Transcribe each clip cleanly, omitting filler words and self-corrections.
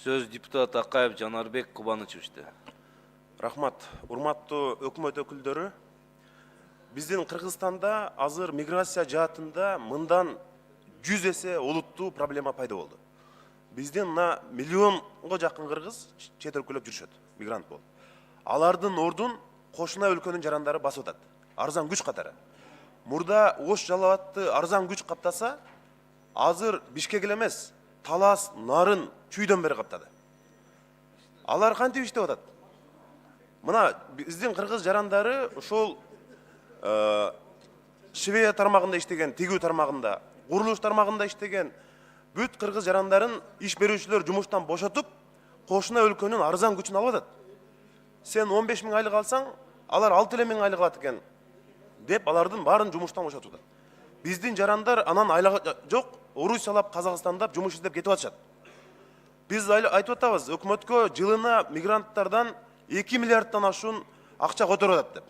Сөз депутат Акаев Жанарбек Кубанычевичте. Рахмат. Урматтуу өкмөт өкүлдөрү. Биздин Кыргызстанда азыр миграция жаатында мындан 100 эсе олуттуу проблема пайда болду. Биздин мына миллионго жакын кыргыз чет өлкөлөп жүрүшөт, мигрант болуп. Алардын ордун кошуна өлкөнүн жарандары басып атат. Арзан күч катары. Мурда Ош Жалалатты арзан күч каптаса, азыр Бишкек эле эмес, Талас, Нарын, Чүйдөн бери каптады. Алар кантип иштеп атат? Мына биздин кыргыз жарандары ошол швея тармагында иштеген, тигүү тармагында, курулуш тармагында иштеген бүт кыргыз жарандарын иш берүүчүлөр жумуштан бошотуп, кошуна өлкөнүн арзан күчүн алып атат. Сен 15 000 айлык алсаң, алар 6 000 айлык алат экен деп алардын баарын жумуштан бошотуп атат. Биздин жарандар анан айлыгы жок, Орусиялап, Казакстандап жумуш издеп кетип атышат. Биз айтып атабыз, өкмөткө жылына мигранттардан 2 миллиардтан ашуун акча которуп атат деп.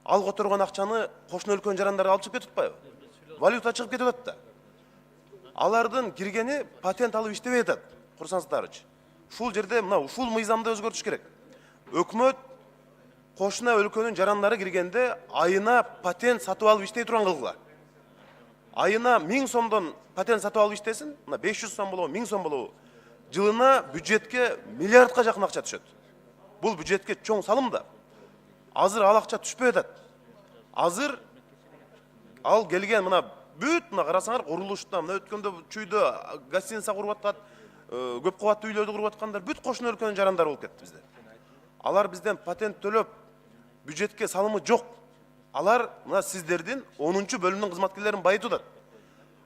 Ал которгон акчаны кошуна өлкөнүн жарандары алып чыгып кетип атпайбы? Валюта чыгып кетип атат да. Алардын киргени патент алып иштебей атат, курсаңыздарчы. Ушул жерде мына ушул мыйзамды өзгөртүш керек. Өкмөт кошуна өлкөнүн жарандары киргенде айына патент сатып алып иштей турган кылгыла. Айына 1000 сомдон патент сатып алып иштесин, мына 500 сом болобу, 1000 сом болобу, жылына бюджетке миллиардка жакын акча түшөт. Бул бюджетке чоң салым да. Азыр ал акча түшпөй атат. Азыр ал келген мына бүт мына карасаңар курулушта, мына өткөндө Чүйдө гостиница куруп аткан, көп кабаттуу үйлөрдү куруп аткандар бүт кошуна өлкөнүн жарандары болуп кетти бизде. Алар бизден патент төлөп, бюджетке салымы жок. Алар мына сиздердин 10-чу бөлүмдүн кызматкерлерин байытып атат.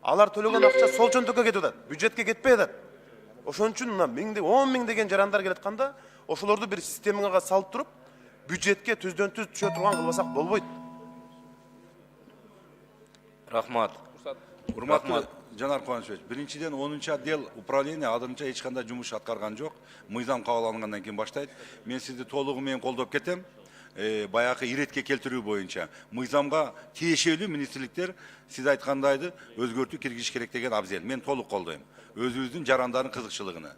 Алар төлөгөн акча сол чөнтөккө кетип атат, бюджетке кетпей атат. Ошон үчүн мына 10 000 деген жарандар келатканда, ошолорду бир системага салып туруп, бюджетке түздөн түз түшө турган кылбасак болбойт. Рахмат. Урматтуу Жанар Кубанычевич, биринчиден 10-чу отдел управления азырынча эч кандай жумуш аткарган жок. Мыйзам кабыл алынгандан кийин баштайт. Мен сизди толугу менен колдоп кетем. Баягы иретке келтирүү боюнча мыйзамга тиешелүү министрликтер сиз айткандайды өзгөртүү киргизиш керек деген абзел. Мен толук колдойм. Өзүбүздүн жарандардын кызыкчылыгына.